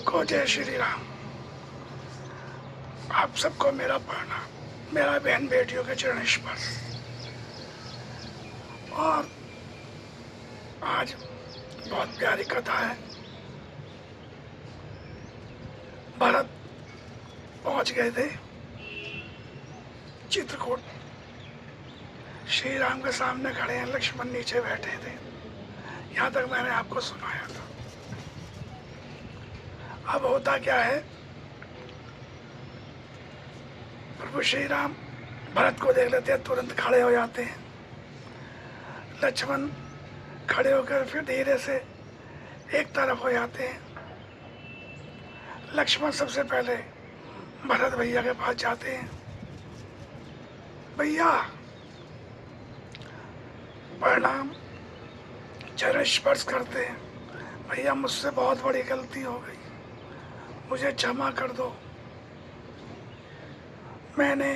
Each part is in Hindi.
सबको जय श्री राम। आप सबको मेरा प्रणाम, मेरा बहन बेटियों के चरण स्पर्श। और आज बहुत प्यारी कथा है। भरत पहुंच गए थे चित्रकूट। श्री राम के सामने खड़े हैं, लक्ष्मण नीचे बैठे थे। यहाँ तक मैंने आपको सुनाया था। अब होता क्या है, प्रभु श्री राम भरत को देख लेते हैं, तुरंत खड़े हो जाते हैं। लक्ष्मण खड़े होकर फिर धीरे से एक तरफ हो जाते हैं। लक्ष्मण सबसे पहले भरत भैया के पास जाते हैं। भैया प्रणाम, चरण स्पर्श करते हैं। भैया मुझसे बहुत बड़ी गलती हो गई, मुझे क्षमा कर दो। मैंने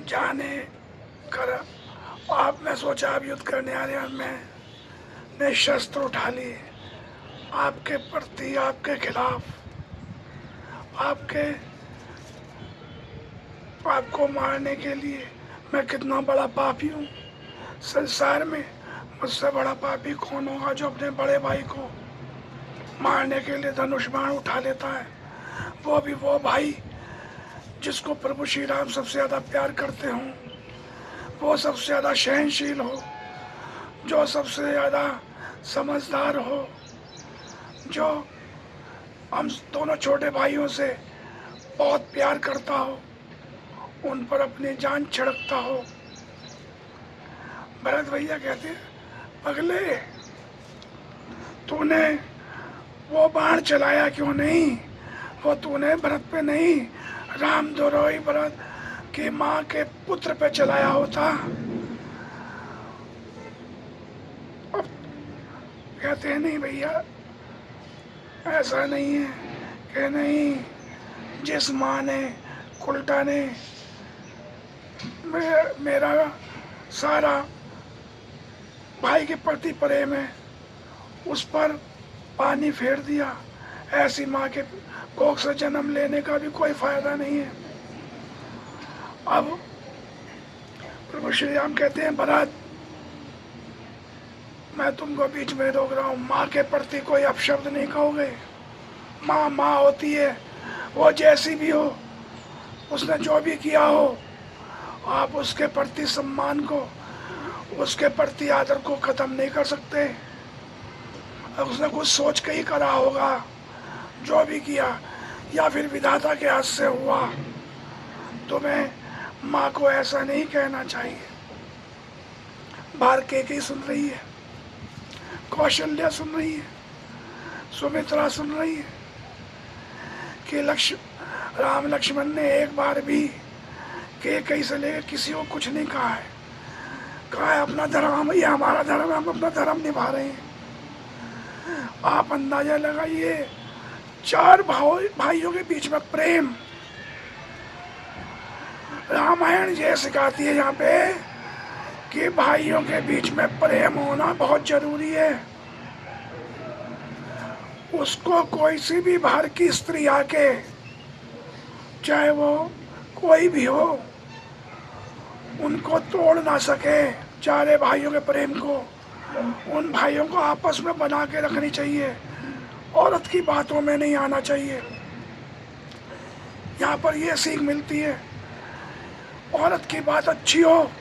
जाने कर आपने सोचा आप युद्ध करने आ रहे हैं, मैंने शस्त्र उठा लिए आपके प्रति, आपके खिलाफ, आपको मारने के लिए। मैं कितना बड़ा पापी हूँ। संसार में मुझसे बड़ा पापी कौन होगा जो अपने बड़े भाई को मारने के लिए धनुष बाण उठा लेता है, वो भी वो भाई जिसको प्रभु श्री राम सबसे ज़्यादा प्यार करते हों, वो सबसे ज़्यादा सहनशील हो, जो सबसे ज़्यादा समझदार हो, जो हम दोनों छोटे भाइयों से बहुत प्यार करता हो, उन पर अपनी जान छिड़कता हो। भरत भैया कहते हैं, पगले तूने वो बाण चलाया क्यों नहीं? वो तूने भरत पे नहीं, रामद्रोही भरत की माँ के पुत्र पे चलाया होता। अब कहते हैं, नहीं भैया ऐसा नहीं है। कि नहीं, जिस माँ ने, उल्टा ने मेरा सारा भाई के प्रति प्रेम है उस पर पानी फेर दिया, ऐसी माँ के कोख से जन्म लेने का भी कोई फायदा नहीं है। अब प्रभु श्री राम कहते हैं, भरत मैं तुमको बीच में रोक रहा हूँ, माँ के प्रति कोई अपशब्द नहीं कहोगे। माँ माँ होती है, वो जैसी भी हो, उसने जो भी किया हो, आप उसके प्रति सम्मान को, उसके प्रति आदर को खत्म नहीं कर सकते। उसने कुछ सोच के ही करा होगा जो भी किया, या फिर विधाता के हाथ से हुआ। तुम्हें माँ को ऐसा नहीं कहना चाहिए। भारकेकी सुन रही है, कौशल्या सुन रही है, सुमित्रा सुन रही है कि राम लक्ष्मण ने एक बार भी कैकेयी से लेकर किसी को कुछ नहीं कहा है। कहा है अपना धर्म, ये हमारा धर्म है, हम अपना धर्म निभा रहे हैं। आप अंदाजा लगाइए, चार भाइयों के बीच में प्रेम। रामायण ये सिखाती है यहाँ पे कि भाइयों के बीच में प्रेम होना बहुत जरूरी है। उसको कोई सी भी बाहर की स्त्री आके, चाहे वो कोई भी हो, उनको तोड़ ना सके। चारे भाइयों के प्रेम को, उन भाइयों को आपस में बना के रखनी चाहिए। औरत की बातों में नहीं आना चाहिए। यहाँ पर यह सीख मिलती है, औरत की बात अच्छी हो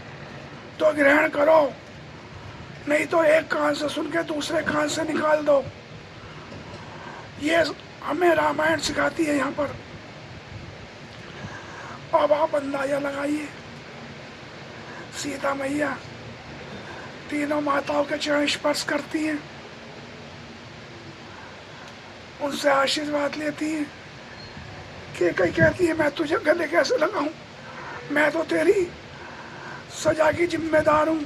तो ग्रहण करो, नहीं तो एक कान से सुन के दूसरे कान से निकाल दो। ये हमें रामायण सिखाती है यहाँ पर। अब आप अंदाजा लगाइए, सीता मैया तीनों माताओं के चरण स्पर्श करती हैं, उनसे आशीर्वाद लेती हैं। कैकेयी कहती है, मैं तुझे गले कैसे लगाऊं, मैं तो तेरी सजा की जिम्मेदार हूँ।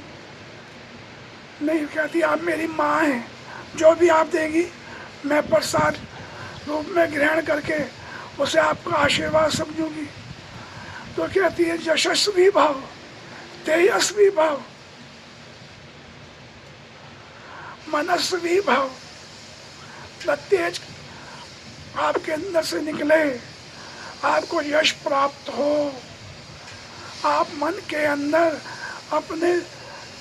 नहीं, कहती आप मेरी माँ हैं, जो भी आप देगी मैं प्रसाद रूप में ग्रहण करके उसे आपका आशीर्वाद समझूंगी। तो कहती है, यशस्वी भाव, तेजस्वी भाव, मनस्वी भाव, तेज आपके अंदर से निकले, आपको यश प्राप्त हो, आप मन के अंदर अपने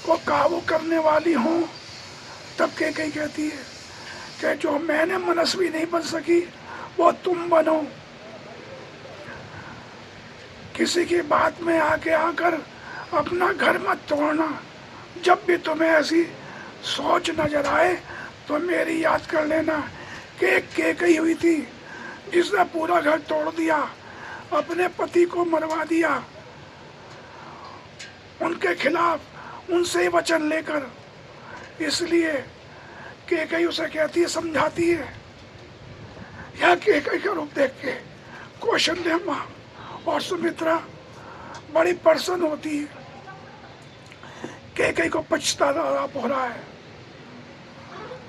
को काबू करने वाली हो। तब कैकेयी कहती है कि जो मैंने मनस्वी नहीं बन सकी वो तुम बनो। किसी की बात में आके आकर अपना घर मत तोड़ना। जब भी तुम्हें ऐसी सोच नजर आए तो मेरी याद कर लेना कि एक कैकेयी हुई थी जिसने पूरा घर तोड़ दिया, अपने पति को मरवा दिया, उनके खिलाफ उनसे ही वचन लेकर। इसलिए कैकेयी उसे कहती है, समझाती है। यह कैकेयी का रूप देख के कौशल्या माँ और सुमित्रा बड़ी प्रसन्न होती है। कैकेयी को पछतावा हो रहा है।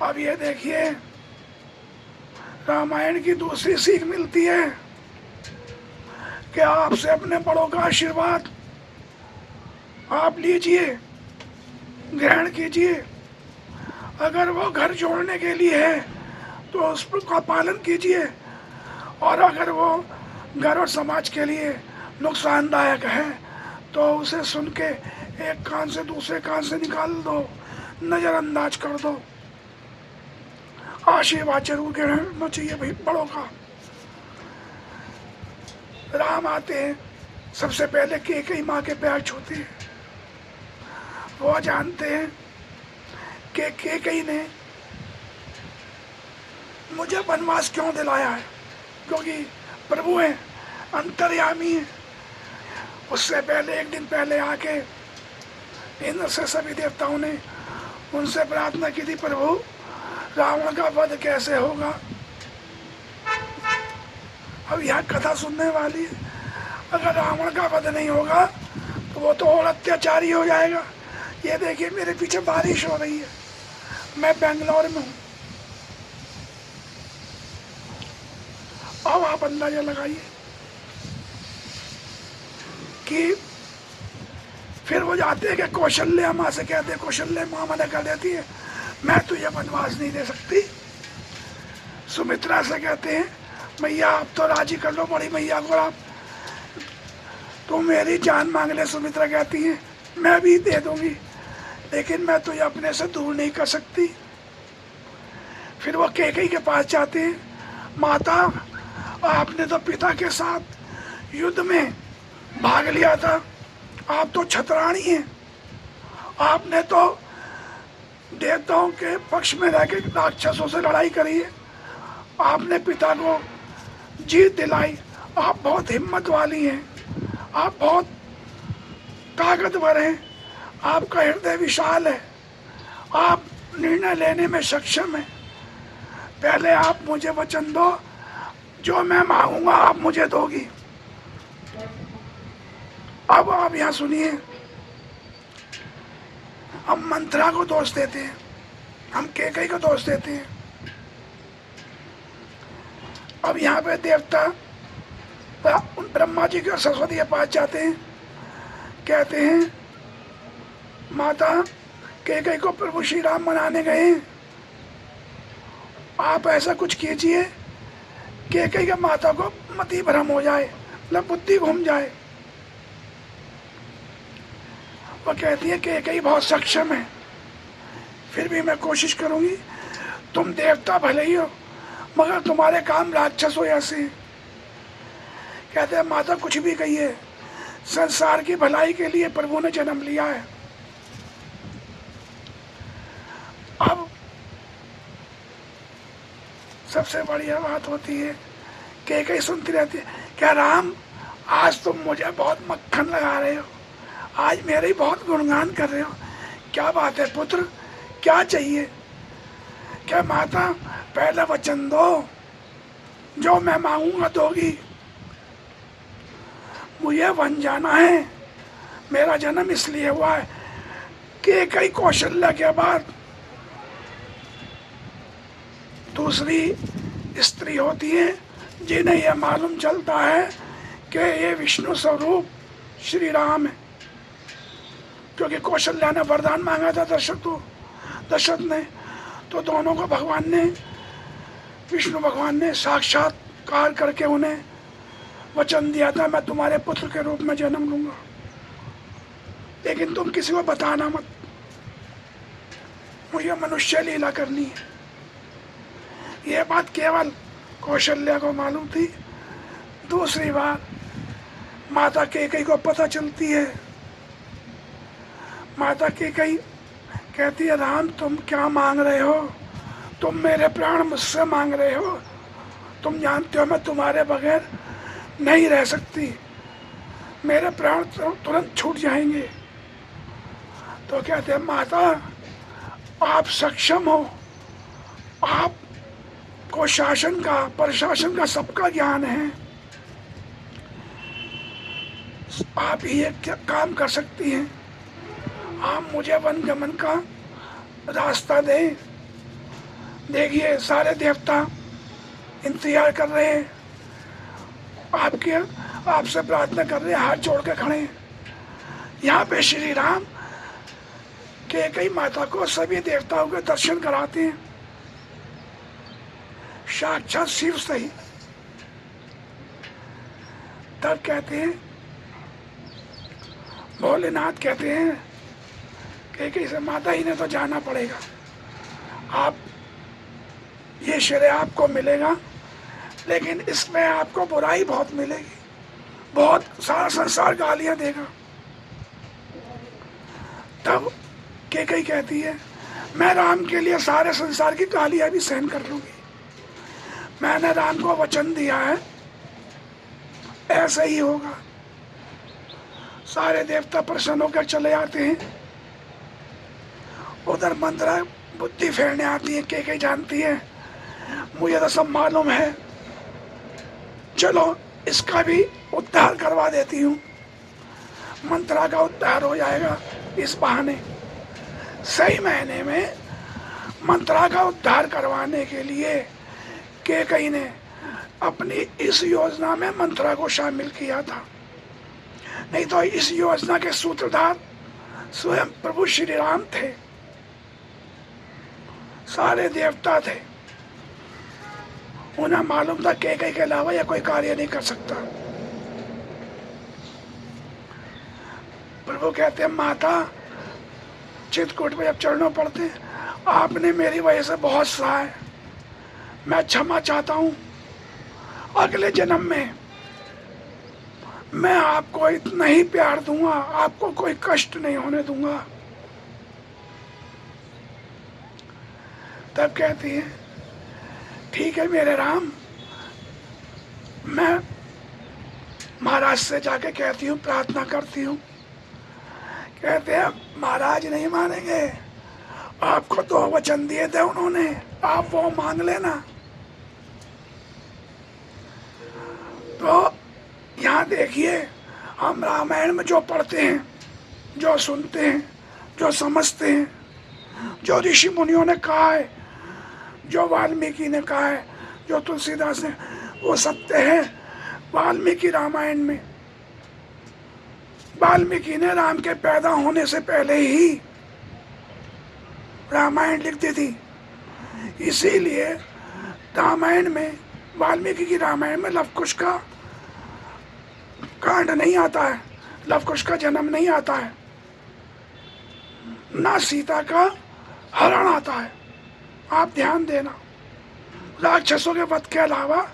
अब ये देखिए, रामायण की दूसरी सीख मिलती है कि आपसे अपने बड़ों का आशीर्वाद आप लीजिए, ग्रहण कीजिए। अगर वो घर जोड़ने के लिए है तो उसका पालन कीजिए, और अगर वो घर और समाज के लिए नुकसानदायक है तो उसे सुन के एक कान से दूसरे कान से निकाल दो, नजरअंदाज कर दो। आशीर्वाद जरूर ग्रहण चाहिए भाई बड़ों का। राम आते हैं, सबसे पहले कैकेयी माँ के पैर छूते हैं। वो जानते हैं कि कैकेयी ने मुझे वनवास क्यों दिलाया है, क्योंकि प्रभु हैं, अंतर्यामी हैं। उससे पहले एक दिन पहले आके इंद्र से सभी देवताओं ने उनसे प्रार्थना की थी, प्रभु रावण का वध कैसे होगा। अब यह कथा सुनने वाली है, अगर रावण का वध नहीं होगा तो वो तो और अत्याचारी हो जाएगा। ये देखिए मेरे पीछे बारिश हो रही है, मैं बेंगलोर में हूँ। अब आप अंदाजा लगाइए कि फिर वो जाते हैं कि कौशल्या माँ से कहते हैं, कौशल्या माँ मना कर देती है, मैं तुझे वनवास नहीं दे सकती। सुमित्रा से कहते हैं, मैया आप तो राजी कर लो बड़ी मैया को, आप तो मेरी जान मांग ले। सुमित्रा कहती है, मैं भी दे दूंगी, लेकिन मैं तुझे अपने से दूर नहीं कर सकती। फिर वो कैकेयी के पास जाते हैं, माता आपने तो पिता के साथ युद्ध में भाग लिया था, आप तो छतरानी हैं, आपने तो देवताओं के पक्ष में रह के राक्षसों से लड़ाई करी है, आपने पिता को जीत दिलाई, आप बहुत हिम्मत वाली हैं, आप बहुत ताकतवर हैं, आपका हृदय विशाल है, आप निर्णय लेने में सक्षम हैं। पहले आप मुझे वचन दो, जो मैं मांगूंगा आप मुझे दोगी। अब आप यहाँ सुनिए, हम मंत्रा को दोष देते हैं, हम कैकेयी को दोष देते हैं। अब यहाँ पे देवता ब्रह्मा जी के सरस्वती के पास जाते हैं, कहते हैं माता कैकेयी को प्रभु श्री राम मनाने गए, आप ऐसा कुछ कीजिए कैकेयी के माता को मति भ्रम हो जाए, मतलब बुद्धि घूम जाए। वो कहती है कैकेयी बहुत सक्षम है, फिर भी मैं कोशिश करूंगी। तुम देवता भले ही हो मगर तुम्हारे काम राक्षस हो ऐसे। कहते हैं माता कुछ भी कहिए, संसार की भलाई के लिए प्रभु ने जन्म लिया है। अब सबसे बढ़िया बात होती है, कैकेयी सुनती रहती है, क्या राम आज तुम मुझे बहुत मक्खन लगा रहे हो, आज मेरे ही बहुत गुणगान कर रहे हो, क्या बात है पुत्र, क्या चाहिए। क्या माता पहले वचन दो, जो मैं मांगूंगा दोगी। मुझे वन जाना है, मेरा जन्म इसलिए हुआ है कि कई कौशल्या के बाद दूसरी स्त्री होती है जिन्हें यह मालूम चलता है कि ये विष्णु स्वरूप श्री राम है। क्योंकि कौशल्या ने वरदान मांगा था दशरथ ने, तो दोनों को भगवान ने विष्णु भगवान ने साक्षात्कार करके उन्हें वचन दिया था, मैं तुम्हारे पुत्र के रूप में जन्म लूंगा, लेकिन तुम किसी को बताना मत, मुझे मनुष्य लीला करनी है। यह बात केवल कौशल्या को मालूम थी। दूसरी बार माता कैकेयी को पता चलती है। माता कैकेयी कहती है, राम तुम क्या मांग रहे हो? तुम मेरे प्राण मुझसे मांग रहे हो? तुम जानते हो मैं तुम्हारे बगैर नहीं रह सकती, मेरे प्राण तुरंत छूट जाएंगे। तो कहते हैं, माता आप सक्षम हो, आपको शासन का प्रशासन का सबका ज्ञान है, आप ही एक काम कर सकती हैं, आप मुझे वन गमन का रास्ता दें। देखिए सारे देवता इंतजार कर रहे हैं, आपसे प्रार्थना कर रहे हैं, हाथ जोड़ के खड़े हैं। यहाँ पे श्री राम कैकेयी माता को सभी देवताओं के दर्शन कराते हैं, साक्षात शिव सही। तब कहते हैं, भोलेनाथ कहते हैं कैकेयी से, माता ही ने तो जाना पड़ेगा, आप ये श्रेय आपको मिलेगा, लेकिन इसमें आपको बुराई बहुत मिलेगी, बहुत सारा संसार गालियां देगा। तब कैकेयी कहती है, मैं राम के लिए सारे संसार की गालियां भी सहन कर लूंगी, मैंने राम को वचन दिया है, ऐसा ही होगा। सारे देवता प्रसन्न होकर चले आते हैं। उधर मंत्रा बुद्धि फेरने आती है। कैकेयी जानती है मुझे तो सब मालूम है, चलो इसका भी उद्धार करवा देती हूँ, मंत्रा का उद्धार हो जाएगा इस बहाने। सही महीने में मंत्रा का उद्धार करवाने के लिए कैकेयी ने अपनी इस योजना में मंत्रा को शामिल किया था, नहीं तो इस योजना के सूत्रधार स्वयं प्रभु श्री राम थे, सारे देवता थे। उन्हें मालूम था कैकेयी के अलावा यह कोई कार्य नहीं कर सकता। प्रभु कहते हैं, माता चित्रकूट में जब चरणों पड़ते, आपने मेरी वजह से बहुत सहा है, मैं क्षमा चाहता हूँ, अगले जन्म में मैं आपको इतना ही प्यार दूंगा, आपको कोई कष्ट नहीं होने दूंगा। तब कहती है, ठीक है मेरे राम, मैं महाराज से जाके कहती हूँ, प्रार्थना करती हूँ। कहते हैं, महाराज नहीं मानेंगे, आपको तो वचन दिए थे उन्होंने, आप वो मांग लेना। तो यहाँ देखिए, हम रामायण में जो पढ़ते हैं, जो सुनते हैं, जो समझते हैं, जो ऋषि मुनियों ने कहा है, जो वाल्मीकि ने कहा है, जो तुलसीदास ने, वो सत्य है। वाल्मीकि रामायण में, वाल्मीकि ने राम के पैदा होने से पहले ही रामायण लिख दी थी। इसीलिए रामायण में, वाल्मीकि की रामायण में लवकुश का कांड नहीं आता है, लवकुश का जन्म नहीं आता है, ना सीता का हरण आता है। आप ध्यान देना, राक्षसों के वध के अलावा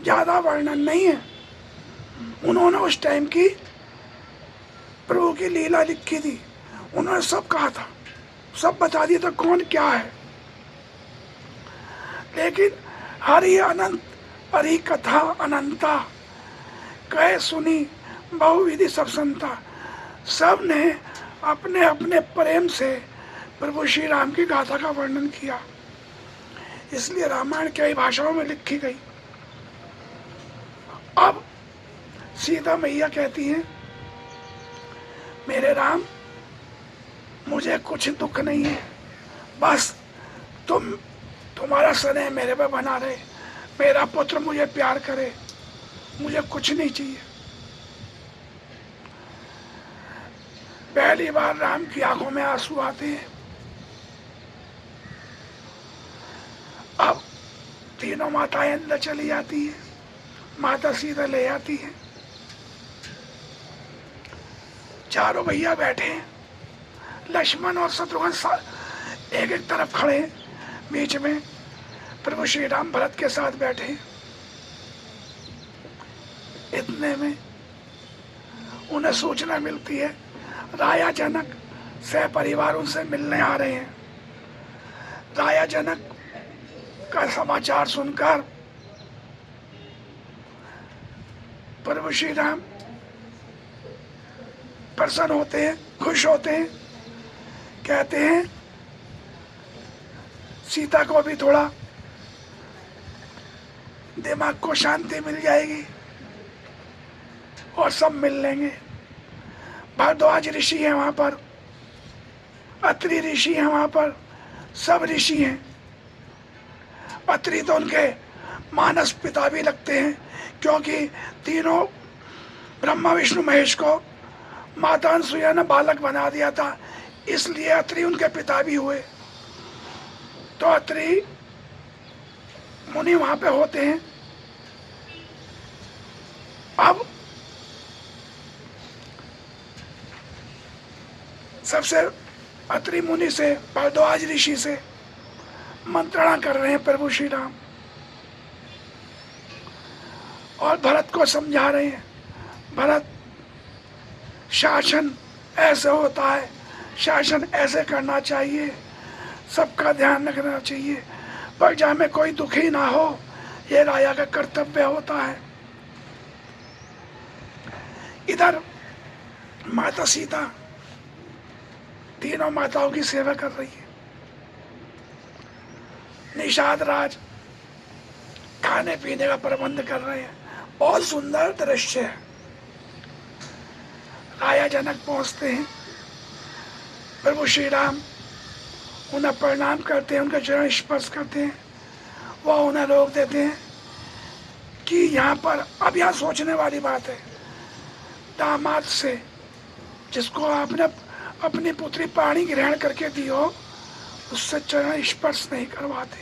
ज्यादा वर्णन नहीं है। उन्होंने उस टाइम की प्रभु की लीला लिखी थी, उन्होंने सब कहा था, सब बता दिया था कौन क्या है। लेकिन हरि अनंत, हरि कथा अनंता, कहे सुनी बहुविधि सब संता, सब ने अपने अपने प्रेम से प्रभु श्री राम की गाथा का वर्णन किया। इसलिए रामायण कई भाषाओं में लिखी गई। अब सीता मैया कहती हैं, मेरे राम, मुझे कुछ दुख नहीं है, बस तुम्हारा स्नेह मेरे पे बना रहे, मेरा पुत्र मुझे प्यार करे, मुझे कुछ नहीं चाहिए। पहली बार राम की आंखों में आंसू आते हैं। अब तीनों माताएं अंदर चली जाती हैं। माता सीता ले आती है। चारों भैया बैठे हैं, लक्ष्मण और शत्रुघ्न एक एक तरफ खड़े हैं, बीच में प्रभु श्री राम भरत के साथ बैठे हैं। इतने में उन्हें सूचना मिलती है, राजा जनक सह परिवार उनसे मिलने आ रहे हैं। राजा जनक का समाचार सुनकर प्रभु श्री राम प्रसन्न होते हैं, खुश होते हैं। कहते हैं सीता को भी थोड़ा दिमाग को शांति मिल जाएगी और सब मिल लेंगे। भारद्वाज ऋषि है वहां पर, अत्रि ऋषि है वहां पर, सब ऋषि हैं। अत्रि तो उनके मानस पिता भी लगते हैं, क्योंकि तीनों ब्रह्मा विष्णु महेश को माता अनसुईया ने बालक बना दिया था, इसलिए अत्रि उनके पिता भी हुए। तो अत्रि मुनि वहां पे होते हैं। अब सबसे अत्रि मुनि से, भारद्वाज ऋषि से मंत्रणा कर रहे हैं प्रभु श्री राम और भरत को समझा रहे हैं। भरत, शासन ऐसे होता है, शासन ऐसे करना चाहिए, सबका ध्यान रखना चाहिए, प्रजा में कोई दुखी ना हो, ये राजा का कर्तव्य होता है। इधर माता सीता तीनों माताओं की सेवा कर रही है। निषाद राज खाने पीने का प्रबंध कर रहे हैं। बहुत सुंदर दृश्य है। राजा जनक पहुंचते हैं, प्रभु श्री राम उन्हें प्रणाम करते हैं, उनके चरण स्पर्श करते हैं। वह उन्हें रोक देते हैं कि यहाँ पर, अब यहाँ सोचने वाली बात है, दामाद से जिसको आपने अपनी पुत्री पाणी ग्रहण करके दी हो, उससे चरण स्पर्श नहीं करवाते,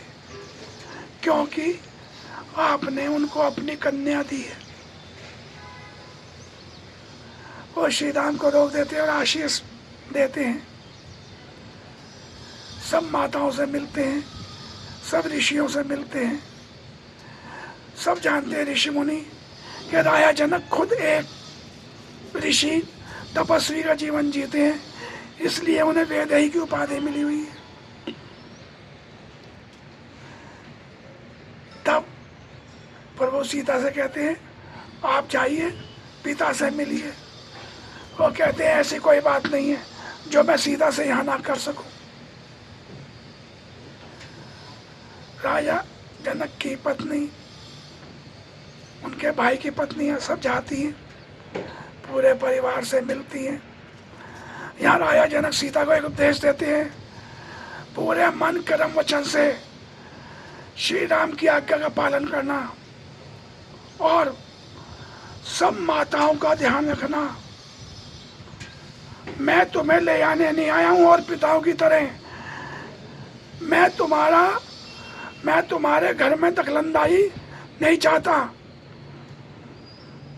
क्योंकि आपने उनको अपनी कन्या दी है। वो श्री राम को रोक देते हैं और आशीष देते हैं। सब माताओं से मिलते हैं, सब ऋषियों से मिलते हैं। सब जानते हैं ऋषि मुनि कि राजा जनक खुद एक ऋषि तपस्वी का जीवन जीते हैं, इसलिए उन्हें वैदेही की उपाधि मिली हुई है। तब प्रभु सीता से कहते हैं आप जाइए, पिता से मिलिए। वो कहते हैं ऐसी कोई बात नहीं है जो मैं सीता से यहाँ ना कर सकूं। राजा जनक की पत्नी, उनके भाई की पत्नी है, सब जाती हैं, पूरे परिवार से मिलती हैं। यहाँ राजा जनक सीता को एक उपदेश देते हैं, पूरे मन कर्म वचन से श्री राम की आज्ञा का पालन करना और सब माताओं का ध्यान रखना। मैं तुम्हें ले आने नहीं आया हूं और पिताओं की तरह मैं तुम्हारे घर में दखलंदाजी नहीं चाहता।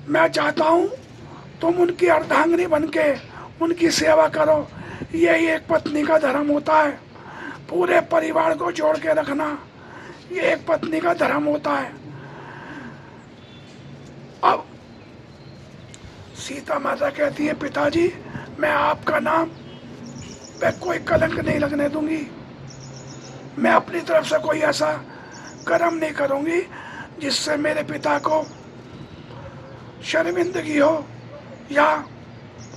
मैं चाहता हूं तुम उनकी अर्धांगिनी बनके उनकी सेवा करो। यही एक पत्नी का धर्म होता है, पूरे परिवार को जोड़ के रखना, ये एक पत्नी का धर्म होता है। अब सीता माता कहती है पिताजी, मैं आपका नाम पे कोई कलंक नहीं लगने दूंगी। मैं अपनी तरफ से कोई ऐसा कर्म नहीं करूंगी जिससे मेरे पिता को शर्मिंदगी हो या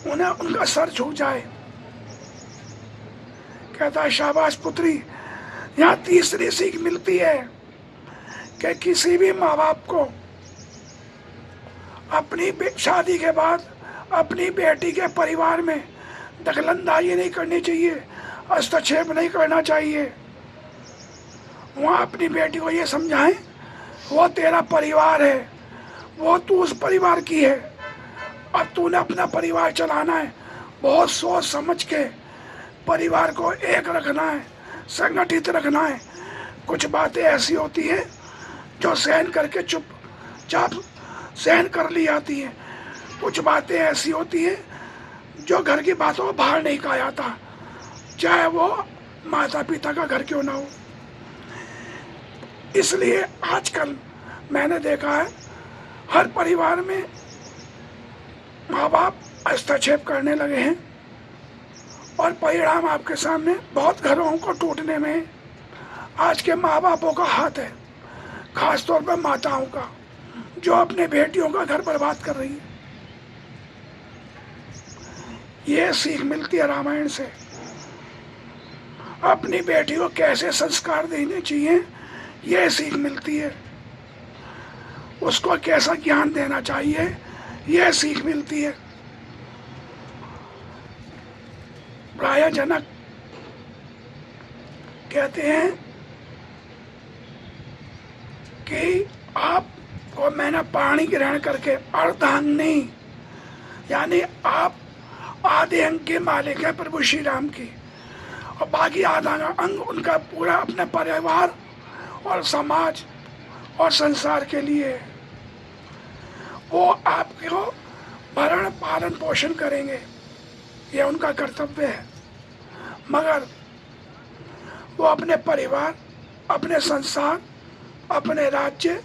उन्हें उनका सर झुक जाए। कहता है शाबाश पुत्री। यहाँ तीसरी सीख मिलती है कि किसी भी माँ बाप को अपनी शादी के बाद अपनी बेटी के परिवार में दखलंदाजी नहीं करनी चाहिए, हस्तक्षेप नहीं करना चाहिए। वहाँ अपनी बेटी को ये समझाएं वो तेरा परिवार है, वो तू उस परिवार की है और तूने अपना परिवार चलाना है। बहुत सोच समझ के परिवार को एक रखना है, संगठित रखना है। कुछ बातें ऐसी होती है जो सहन करके चुपचाप सहन कर ली जाती है। कुछ बातें ऐसी होती हैं जो घर की बातों को बाहर नहीं कहा जाता, चाहे वो माता पिता का घर क्यों ना हो। इसलिए आजकल मैंने देखा है हर परिवार में माँ बाप हस्तक्षेप करने लगे हैं और परिणाम आपके सामने बहुत घरों को टूटने में आज के माँ बापों का हाथ है, खासतौर पर माताओं का, जो अपने बेटियों का घर बर्बाद कर रही है। ये सीख मिलती है रामायण से। अपनी बेटी को कैसे संस्कार देने चाहिए ये सीख मिलती है, उसको कैसा ज्ञान देना चाहिए यह सीख मिलती है। प्राय जनक कहते हैं कि आपको मैंने पाणी ग्रहण करके अर्धांगिनी, यानी आप आधे अंग के मालिक है प्रभु श्री राम की, और बाकी आधा अंग उनका पूरा अपने परिवार और समाज और संसार के लिए। वो आपको भरण पालन पोषण करेंगे, ये उनका कर्तव्य है, मगर वो अपने परिवार, अपने संसार, अपने राज्य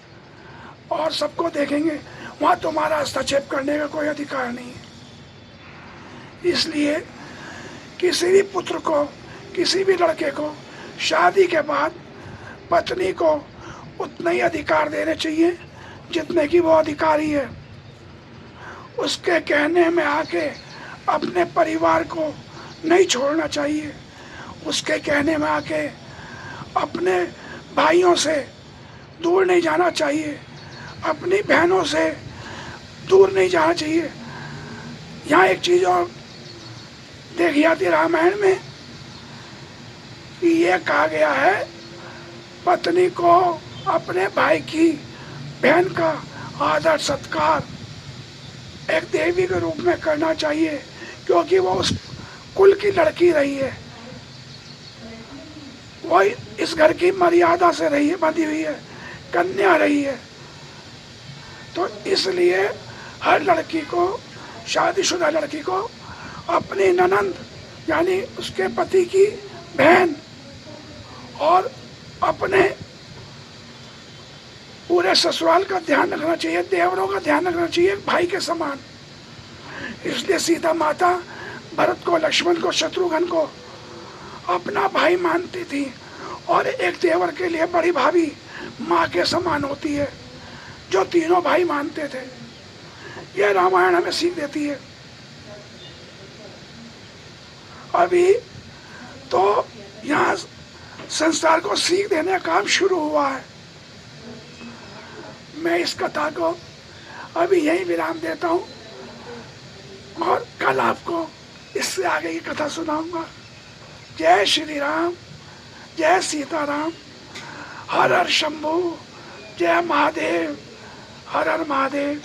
और सबको देखेंगे। वहाँ तुम्हारा हस्तक्षेप करने का कोई अधिकार नहीं है। इसलिए किसी भी पुत्र को, किसी भी लड़के को शादी के बाद पत्नी को उतने ही अधिकार देने चाहिए जितने की वो अधिकारी है। उसके कहने में आके अपने परिवार को नहीं छोड़ना चाहिए, उसके कहने में आके अपने भाइयों से दूर नहीं जाना चाहिए, अपनी बहनों से दूर नहीं जाना चाहिए। यहाँ एक चीज और देखी जाती रामायण में कि ये कहा गया है पत्नी को अपने भाई की, बहन का आदर सत्कार एक देवी के रूप में करना चाहिए, क्योंकि वो उस कुल की लड़की रही है, वो इस घर की मर्यादा से रही है, बंधी हुई है, कन्या रही है। तो इसलिए हर लड़की को, शादीशुदा लड़की को अपनी ननंद यानी उसके पति की बहन और अपने पूरे ससुराल का ध्यान रखना चाहिए, देवरों का ध्यान रखना चाहिए, भाई के समान। इसलिए सीता माता भरत को, लक्ष्मण को, शत्रुघ्न को अपना भाई मानती थी, और एक देवर के लिए बड़ी भाभी माँ के समान होती है, जो तीनों भाई मानते थे। यह रामायण हमें सीख देती है। अभी तो यहाँ संसार को सीख देने का काम शुरू हुआ है। मैं इस कथा को अभी यही विराम देता हूँ और कल आपको इससे आगे की कथा सुनाऊंगा। जय श्री राम, जय सीताराम, हर हर शंभू, जय महादेव, हर हर महादेव।